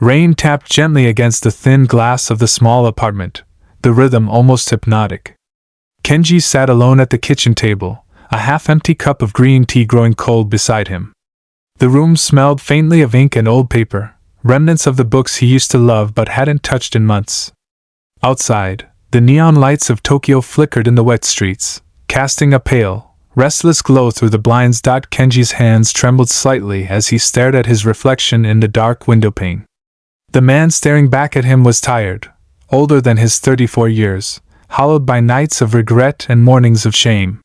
Rain tapped gently against the thin glass of the small apartment, the rhythm almost hypnotic. Kenji sat alone at the kitchen table, a half-empty cup of green tea growing cold beside him. The room smelled faintly of ink and old paper, remnants of the books he used to love but hadn't touched in months. Outside, the neon lights of Tokyo flickered in the wet streets, casting a pale, restless glow through the blinds. Kenji's hands trembled slightly as he stared at his reflection in the dark windowpane. The man staring back at him was tired, older than his 34 years, hollowed by nights of regret and mornings of shame.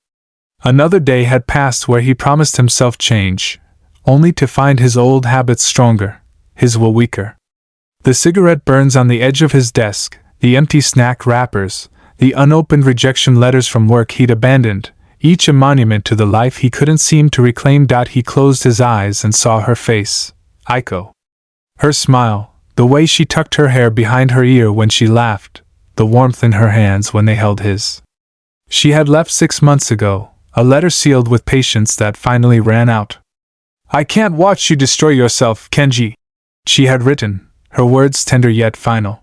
Another day had passed where he promised himself change, only to find his old habits stronger, his will weaker. The cigarette burns on the edge of his desk, the empty snack wrappers, the unopened rejection letters from work he'd abandoned, each a monument to the life he couldn't seem to reclaim. He closed his eyes and saw her face, Aiko. Her smile, the way she tucked her hair behind her ear when she laughed, the warmth in her hands when they held his. She had left 6 months ago, a letter sealed with patience that finally ran out. "I can't watch you destroy yourself, Kenji," she had written, her words tender yet final.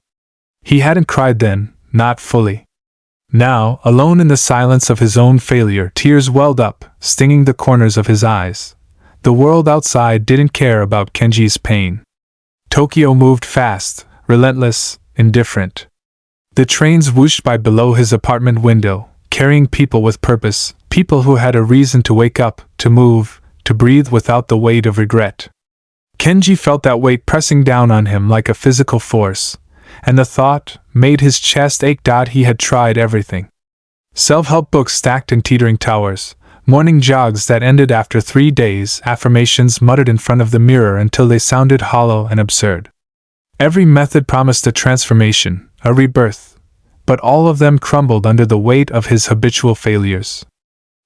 He hadn't cried then, not fully. Now, alone in the silence of his own failure, tears welled up, stinging the corners of his eyes. The world outside didn't care about Kenji's pain. Tokyo moved fast, relentless, indifferent. The trains whooshed by below his apartment window, carrying people with purpose, people who had a reason to wake up, to move, to breathe without the weight of regret. Kenji felt that weight pressing down on him like a physical force, and the thought made his chest ache. He had tried everything. Self-help books stacked in teetering towers, morning jogs that ended after 3 days, affirmations muttered in front of the mirror until they sounded hollow and absurd. Every method promised a transformation, a rebirth, but all of them crumbled under the weight of his habitual failures.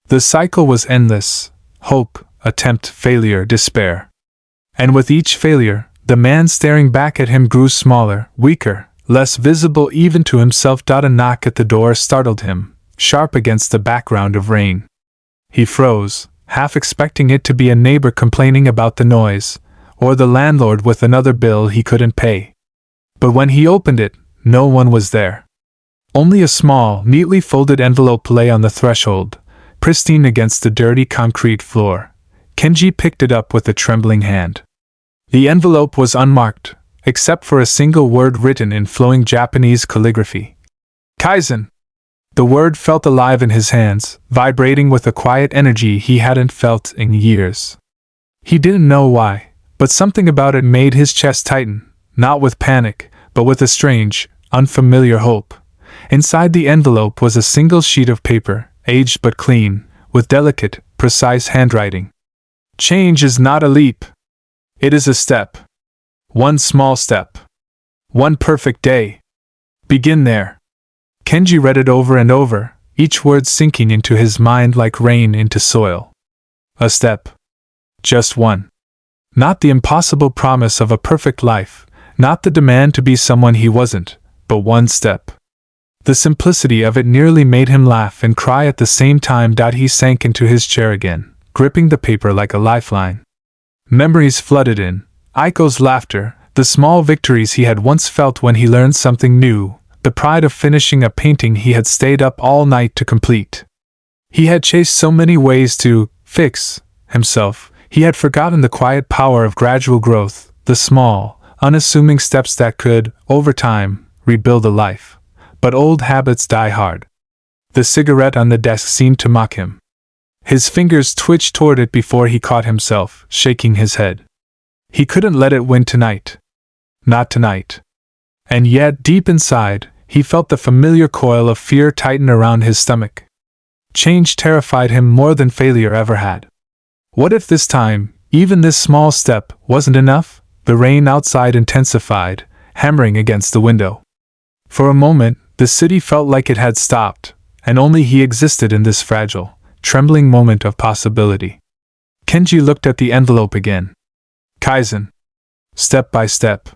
The cycle was endless: hope, attempt, failure, despair. And with each failure, the man staring back at him grew smaller, weaker, less visible even to himself. A knock at the door startled him, sharp against the background of rain. He froze, half expecting it to be a neighbor complaining about the noise, or the landlord with another bill he couldn't pay. But when he opened it, no one was there. Only a small, neatly folded envelope lay on the threshold, pristine against the dirty concrete floor. Kenji picked it up with a trembling hand. The envelope was unmarked, except for a single word written in flowing Japanese calligraphy. Kaizen. The word felt alive in his hands, vibrating with a quiet energy he hadn't felt in years. He didn't know why, but something about it made his chest tighten, not with panic, but with a strange, unfamiliar hope. Inside the envelope was a single sheet of paper, aged but clean, with delicate, precise handwriting. Change is not a leap. It is a step. One small step. One perfect day. Begin there. Kenji read it over and over, each word sinking into his mind like rain into soil. A step. Just one. Not the impossible promise of a perfect life, not the demand to be someone he wasn't, but one step. The simplicity of it nearly made him laugh and cry at the same time. He sank into his chair again, gripping the paper like a lifeline. Memories flooded in, Aiko's laughter, the small victories he had once felt when he learned something new, the pride of finishing a painting he had stayed up all night to complete. He had chased so many ways to fix himself, he had forgotten the quiet power of gradual growth, the small, unassuming steps that could, over time, rebuild a life. But old habits die hard. The cigarette on the desk seemed to mock him. His fingers twitched toward it before he caught himself, shaking his head. He couldn't let it win tonight. Not tonight. And yet, deep inside, he felt the familiar coil of fear tighten around his stomach. Change terrified him more than failure ever had. What if this time, even this small step, wasn't enough? The rain outside intensified, hammering against the window. For a moment, the city felt like it had stopped, and only he existed in this fragile, trembling moment of possibility. Kenji looked at the envelope again. Kaizen. Step by step.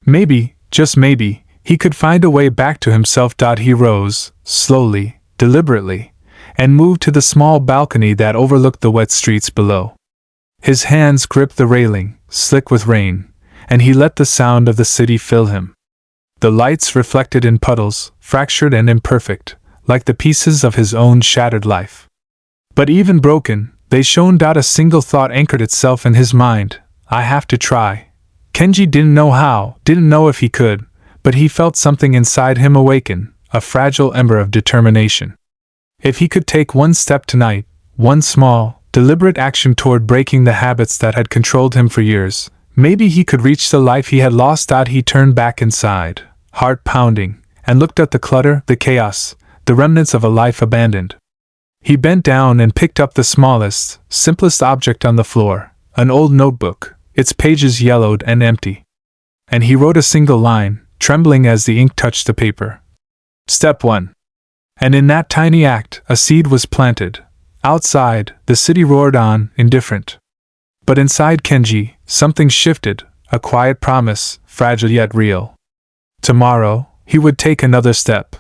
Maybe, just maybe, he could find a way back to himself. He rose, slowly, deliberately, and moved to the small balcony that overlooked the wet streets below. His hands gripped the railing, slick with rain, and he let the sound of the city fill him. The lights reflected in puddles, fractured and imperfect, like the pieces of his own shattered life. But even broken, they shone out. A single thought anchored itself in his mind: I have to try. Kenji didn't know how, didn't know if he could, but he felt something inside him awaken, a fragile ember of determination. If he could take one step tonight, one small, deliberate action toward breaking the habits that had controlled him for years, maybe he could reach the life he had lost. He turned back inside, heart pounding, and looked at the clutter, the chaos, the remnants of a life abandoned. He bent down and picked up the smallest, simplest object on the floor, an old notebook, its pages yellowed and empty. And he wrote a single line, trembling as the ink touched the paper. Step 1. And in that tiny act, a seed was planted. Outside, the city roared on, indifferent. But inside Kenji, something shifted, a quiet promise, fragile yet real. Tomorrow, he would take another step.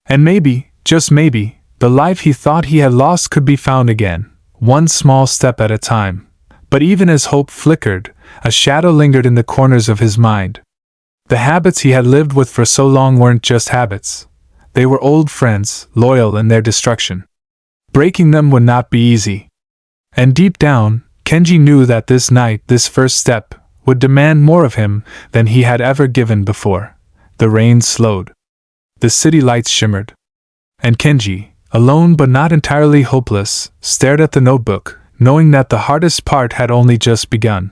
And maybe, just maybe, the life he thought he had lost could be found again, one small step at a time. But even as hope flickered, a shadow lingered in the corners of his mind. The habits he had lived with for so long weren't just habits. They were old friends, loyal in their destruction. Breaking them would not be easy. And deep down, Kenji knew that this night, this first step, would demand more of him than he had ever given before. The rain slowed. The city lights shimmered. And Kenji, alone but not entirely hopeless, stared at the notebook, knowing that the hardest part had only just begun.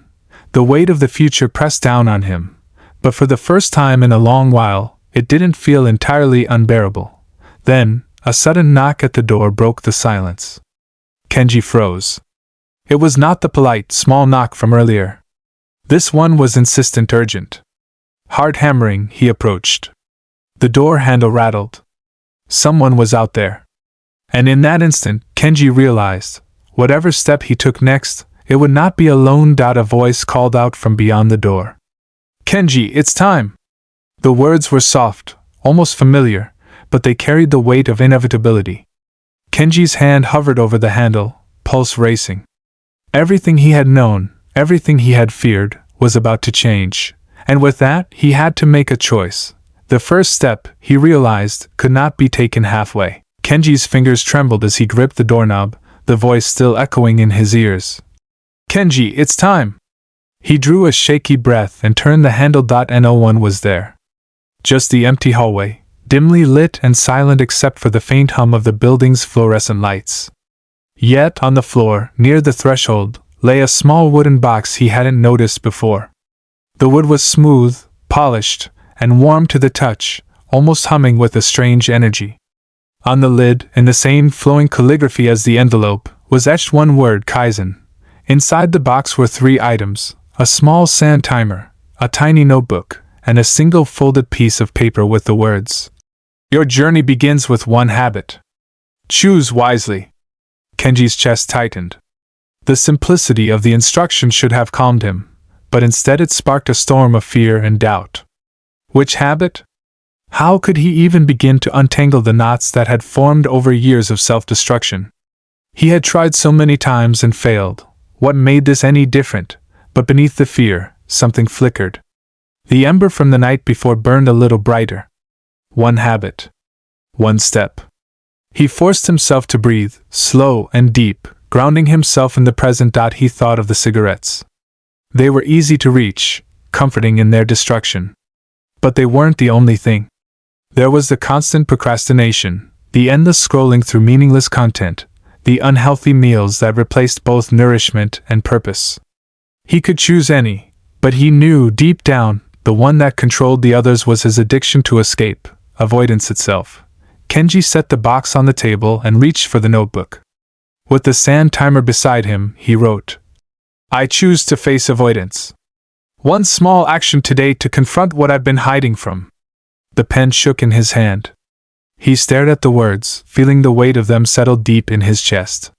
The weight of the future pressed down on him. But for the first time in a long while, it didn't feel entirely unbearable. Then, a sudden knock at the door broke the silence. Kenji froze. It was not the polite, small knock from earlier. This one was insistent, urgent. Hard hammering, he approached. The door handle rattled. Someone was out there. And in that instant, Kenji realized, whatever step he took next, it would not be alone. A voice called out from beyond the door. Kenji, it's time! The words were soft, almost familiar, but they carried the weight of inevitability. Kenji's hand hovered over the handle, pulse racing. Everything he had known, everything he had feared, was about to change, and with that, he had to make a choice. The first step, he realized, could not be taken halfway. Kenji's fingers trembled as he gripped the doorknob, the voice still echoing in his ears. Kenji, it's time! He drew a shaky breath and turned the handle. No one was there. Just the empty hallway, dimly lit and silent except for the faint hum of the building's fluorescent lights. Yet, on the floor, near the threshold, lay a small wooden box he hadn't noticed before. The wood was smooth, polished, and warm to the touch, almost humming with a strange energy. On the lid, in the same flowing calligraphy as the envelope, was etched one word: Kaizen. Inside the box were 3 items: a small sand timer, a tiny notebook, and a single folded piece of paper with the words, "Your journey begins with one habit. Choose wisely." Kenji's chest tightened. The simplicity of the instruction should have calmed him, but instead it sparked a storm of fear and doubt. Which habit? How could he even begin to untangle the knots that had formed over years of self-destruction? He had tried so many times and failed. What made this any different? But beneath the fear, something flickered. The ember from the night before burned a little brighter. One habit. One step. He forced himself to breathe, slow and deep, grounding himself in the present. He thought of the cigarettes. They were easy to reach, comforting in their destruction. But they weren't the only thing. There was the constant procrastination, the endless scrolling through meaningless content, the unhealthy meals that replaced both nourishment and purpose. He could choose any, but he knew deep down, the one that controlled the others was his addiction to escape, avoidance itself. Kenji set the box on the table and reached for the notebook. With the sand timer beside him, he wrote, "I choose to face avoidance. One small action today to confront what I've been hiding from." The pen shook in his hand. He stared at the words, feeling the weight of them settle deep in his chest.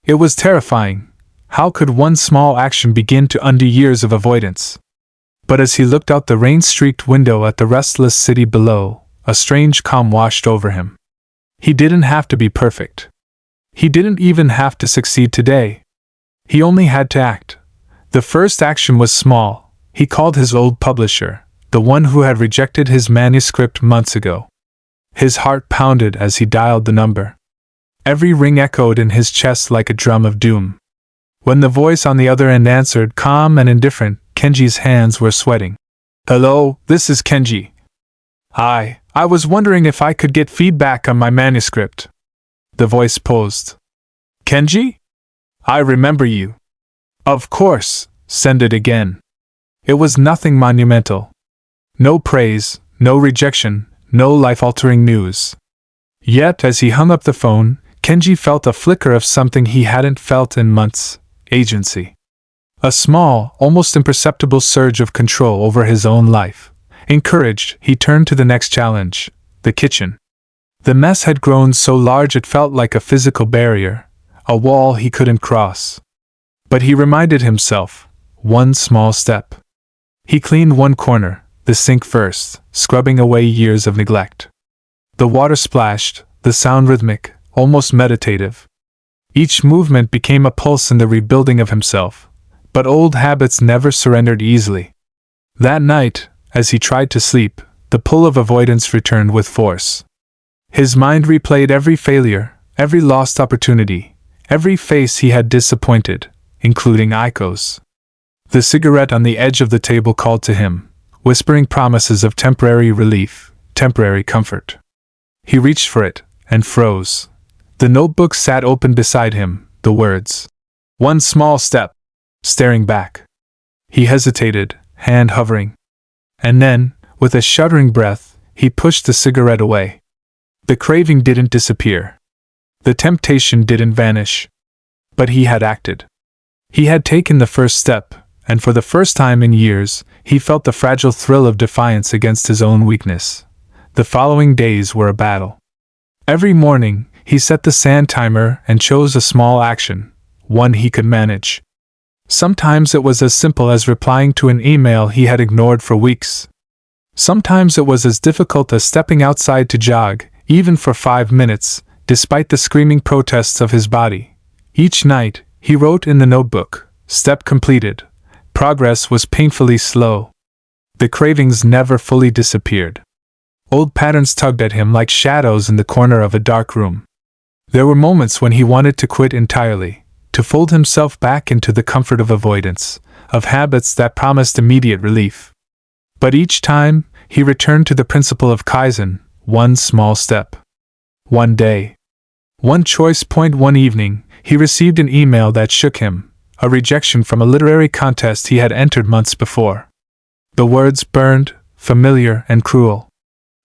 It was terrifying. How could one small action begin to undo years of avoidance? But as he looked out the rain-streaked window at the restless city below, a strange calm washed over him. He didn't have to be perfect. He didn't even have to succeed today. He only had to act. The first action was small, He called his old publisher, the one who had rejected his manuscript months ago. His heart pounded as he dialed the number. Every ring echoed in his chest like a drum of doom. When the voice on the other end answered, calm and indifferent, Kenji's hands were sweating. "Hello, this is Kenji. I was wondering if I could get feedback on my manuscript." The voice posed. "Kenji? I remember you." "Of course, send it again." It was nothing monumental. No praise, no rejection, no life-altering news. Yet, as he hung up the phone, Kenji felt a flicker of something he hadn't felt in months: agency. A small, almost imperceptible surge of control over his own life. Encouraged, he turned to the next challenge: the kitchen. The mess had grown so large it felt like a physical barrier, a wall he couldn't cross. But he reminded himself, one small step. He cleaned one corner, the sink first, scrubbing away years of neglect. The water splashed, the sound rhythmic, almost meditative. Each movement became a pulse in the rebuilding of himself, but old habits never surrendered easily. That night, as he tried to sleep, the pull of avoidance returned with force. His mind replayed every failure, every lost opportunity, every face he had disappointed, including Aiko's. The cigarette on the edge of the table called to him, whispering promises of temporary relief, temporary comfort. He reached for it, and froze. The notebook sat open beside him, the words, "One small step," staring back. He hesitated, hand hovering. And then, with a shuddering breath, he pushed the cigarette away. The craving didn't disappear. The temptation didn't vanish. But he had acted. He had taken the first step, and for the first time in years, he felt the fragile thrill of defiance against his own weakness. The following days were a battle. Every morning, he set the sand timer and chose a small action, one he could manage. Sometimes it was as simple as replying to an email he had ignored for weeks. Sometimes it was as difficult as stepping outside to jog, even for 5 minutes, despite the screaming protests of his body. Each night, he wrote in the notebook, "Step completed." Progress was painfully slow. The cravings never fully disappeared. Old patterns tugged at him like shadows in the corner of a dark room. There were moments when he wanted to quit entirely, to fold himself back into the comfort of avoidance, of habits that promised immediate relief. But each time, he returned to the principle of Kaizen, one small step. One day. One choice point. One evening, he received an email that shook him, a rejection from a literary contest he had entered months before. The words burned, familiar and cruel.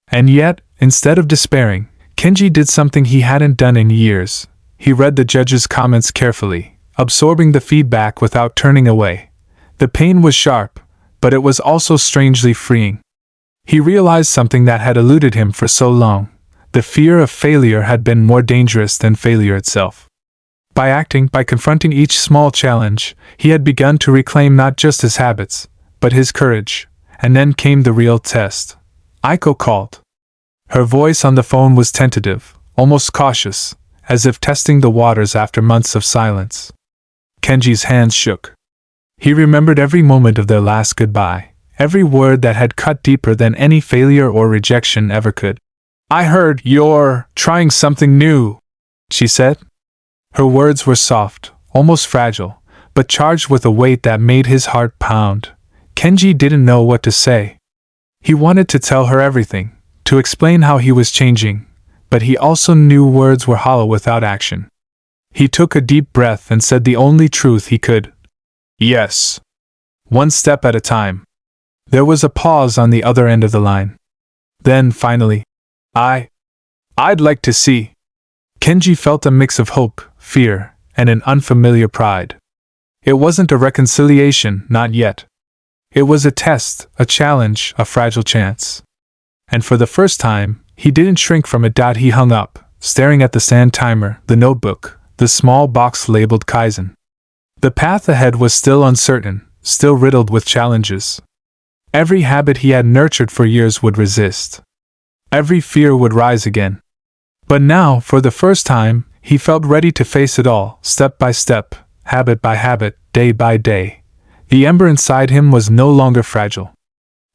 And yet, instead of despairing, Kenji did something he hadn't done in years. He read the judge's comments carefully, absorbing the feedback without turning away. The pain was sharp, but it was also strangely freeing. He realized something that had eluded him for so long. The fear of failure had been more dangerous than failure itself. By acting, by confronting each small challenge, he had begun to reclaim not just his habits, but his courage. And then came the real test. Aiko called. Her voice on the phone was tentative, almost cautious, as if testing the waters after months of silence. Kenji's hands shook. He remembered every moment of their last goodbye, every word that had cut deeper than any failure or rejection ever could. "I heard you're trying something new," she said. Her words were soft, almost fragile, but charged with a weight that made his heart pound. Kenji didn't know what to say. He wanted to tell her everything, to explain how he was changing, but he also knew words were hollow without action. He took a deep breath and said the only truth he could. "Yes. One step at a time." There was a pause on the other end of the line. Then, finally, I'd like to see." Kenji felt a mix of hope, fear, and an unfamiliar pride. It wasn't a reconciliation, not yet. It was a test, a challenge, a fragile chance. And for the first time, he didn't shrink from it. He hung up, staring at the sand timer, the notebook, the small box labeled Kaizen. The path ahead was still uncertain, still riddled with challenges. Every habit he had nurtured for years would resist. Every fear would rise again. But now, for the first time, he felt ready to face it all, step by step, habit by habit, day by day. The ember inside him was no longer fragile.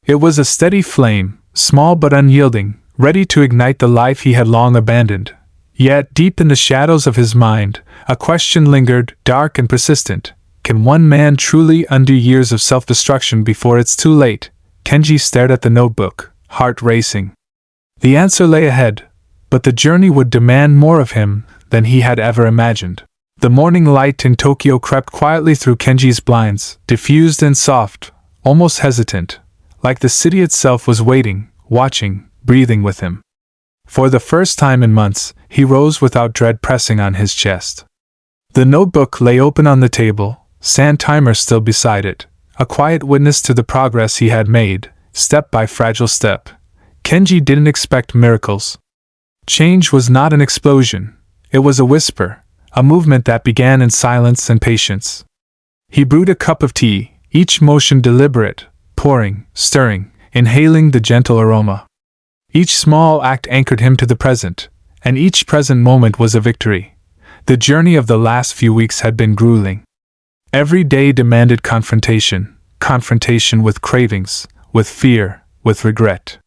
It was a steady flame, small but unyielding, ready to ignite the life he had long abandoned. Yet, deep in the shadows of his mind, a question lingered, dark and persistent. Can one man truly undo years of self-destruction before it's too late? Kenji stared at the notebook, heart racing. The answer lay ahead, but the journey would demand more of him than he had ever imagined. The morning light in Tokyo crept quietly through Kenji's blinds, diffused and soft, almost hesitant, like the city itself was waiting, watching, breathing with him. For the first time in months, he rose without dread pressing on his chest. The notebook lay open on the table, sand timer still beside it, a quiet witness to the progress he had made, step by fragile step. Kenji didn't expect miracles. Change was not an explosion, it was a whisper, a movement that began in silence and patience. He brewed a cup of tea, each motion deliberate, pouring, stirring, inhaling the gentle aroma. Each small act anchored him to the present, and each present moment was a victory. The journey of the last few weeks had been grueling. Every day demanded confrontation with cravings, with fear, with regret.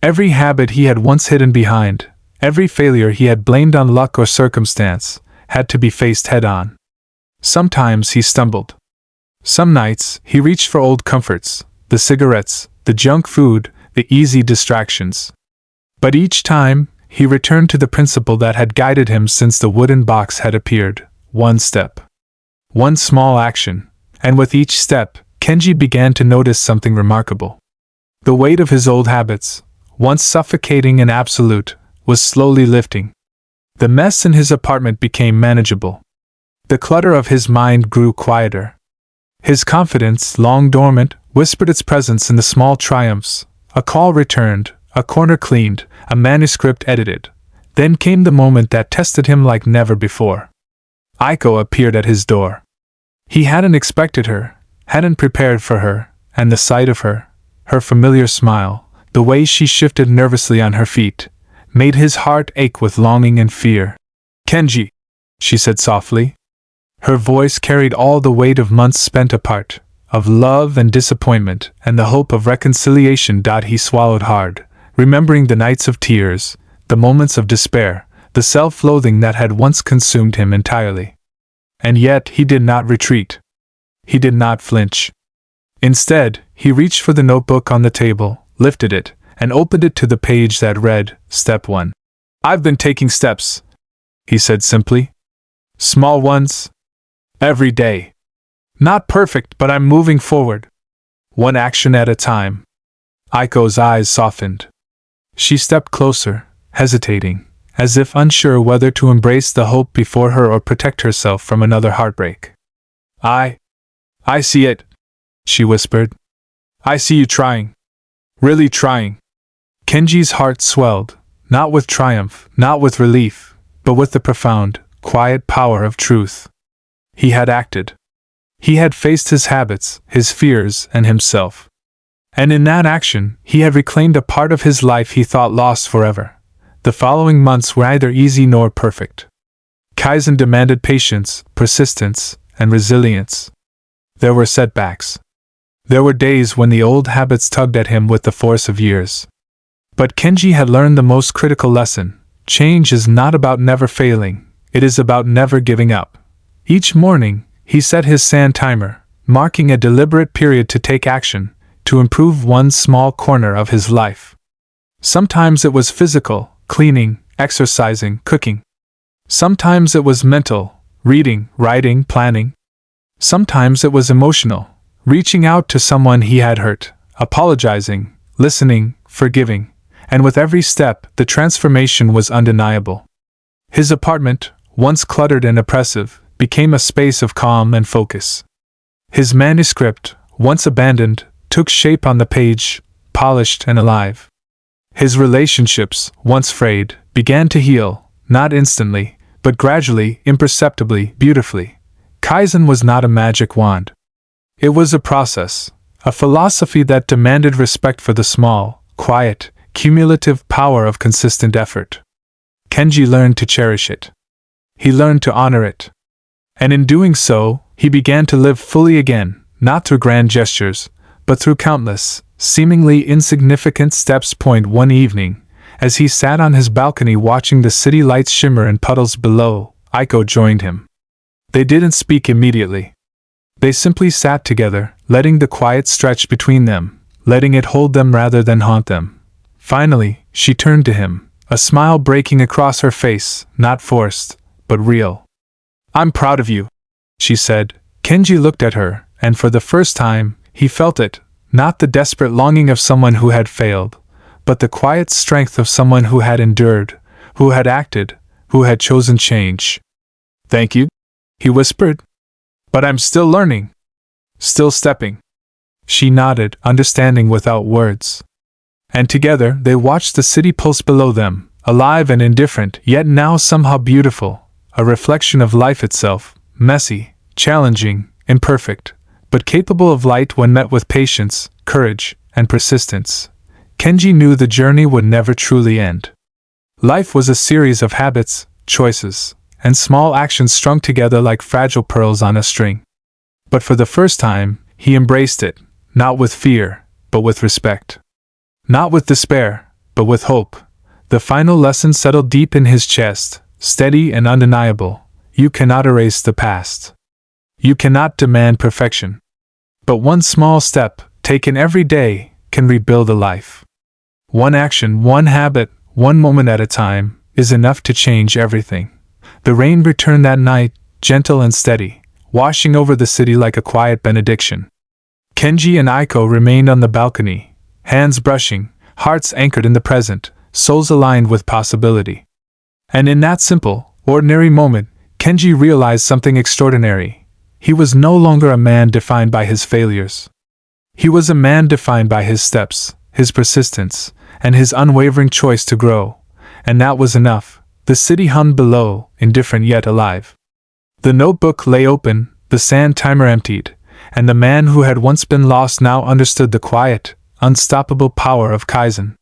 Every habit he had once hidden behind, every failure he had blamed on luck or circumstance, had to be faced head-on. Sometimes he stumbled. Some nights he reached for old comforts, the cigarettes, the junk food, the easy distractions. But each time, he returned to the principle that had guided him since the wooden box had appeared: one step. One small action, and with each step, Kenji began to notice something remarkable. The weight of his old habits, once suffocating and absolute, was slowly lifting. The mess in his apartment became manageable. The clutter of his mind grew quieter. His confidence, long dormant, whispered its presence in the small triumphs. A call returned, a corner cleaned, a manuscript edited. Then came the moment that tested him like never before. Aiko appeared at his door. He hadn't expected her, hadn't prepared for her, and the sight of her, her familiar smile, the way she shifted nervously on her feet, made his heart ache with longing and fear. "Kenji," she said softly. Her voice carried all the weight of months spent apart, of love and disappointment, and the hope of reconciliation. He swallowed hard, remembering the nights of tears, the moments of despair, the self-loathing that had once consumed him entirely. And yet he did not retreat. He did not flinch. Instead, he reached for the notebook on the table, lifted it, and opened it to the page that read, Step 1. "I've been taking steps," he said simply. "Small ones. Every day. Not perfect, but I'm moving forward. One action at a time." Aiko's eyes softened. She stepped closer, hesitating, as if unsure whether to embrace the hope before her or protect herself from another heartbreak. I see it," she whispered. "I see you trying. Really trying." Kenji's heart swelled, not with triumph, not with relief, but with the profound, quiet power of truth. He had acted. He had faced his habits, his fears, and himself. And in that action, he had reclaimed a part of his life he thought lost forever. The following months were neither easy nor perfect. Kaizen demanded patience, persistence, and resilience. There were setbacks. There were days when the old habits tugged at him with the force of years. But Kenji had learned the most critical lesson: change is not about never failing, it is about never giving up. Each morning, he set his sand timer, marking a deliberate period to take action, to improve one small corner of his life. Sometimes it was physical, cleaning, exercising, cooking. Sometimes it was mental, reading, writing, planning. Sometimes it was emotional, reaching out to someone he had hurt, apologizing, listening, forgiving. And with every step, the transformation was undeniable. His apartment, once cluttered and oppressive, became a space of calm and focus. His manuscript, once abandoned, took shape on the page, polished and alive. His relationships, once frayed, began to heal, not instantly, but gradually, imperceptibly, beautifully. Kaizen was not a magic wand. It was a process, a philosophy that demanded respect for the small, quiet, cumulative power of consistent effort. Kenji learned to cherish it. He learned to honor it. And in doing so, he began to live fully again, not through grand gestures, but through countless, seemingly insignificant steps. One evening, as he sat on his balcony watching the city lights shimmer in puddles below, Aiko joined him. They didn't speak immediately. They simply sat together, letting the quiet stretch between them, letting it hold them rather than haunt them. Finally, she turned to him, a smile breaking across her face, not forced, but real. "I'm proud of you," she said. Kenji looked at her, and for the first time, he felt it, not the desperate longing of someone who had failed, but the quiet strength of someone who had endured, who had acted, who had chosen change. "Thank you," he whispered. "But I'm still learning. Still stepping." She nodded, understanding without words. And together they watched the city pulse below them, alive and indifferent, yet now somehow beautiful, a reflection of life itself, messy, challenging, imperfect, but capable of light when met with patience, courage, and persistence. Kenji knew the journey would never truly end. Life was a series of habits, choices, and small actions strung together like fragile pearls on a string. But for the first time, he embraced it, not with fear, but with respect. Not with despair, but with hope. The final lesson settled deep in his chest, steady and undeniable. You cannot erase the past. You cannot demand perfection. But one small step, taken every day, can rebuild a life. One action, one habit, one moment at a time, is enough to change everything. The rain returned that night, gentle and steady, washing over the city like a quiet benediction. Kenji and Aiko remained on the balcony, hands brushing, hearts anchored in the present, souls aligned with possibility. And in that simple, ordinary moment, Kenji realized something extraordinary. He was no longer a man defined by his failures. He was a man defined by his steps, his persistence, and his unwavering choice to grow. And that was enough. The city hummed below, indifferent yet alive. The notebook lay open, the sand timer emptied, and the man who had once been lost now understood the quiet, unstoppable power of Kaizen.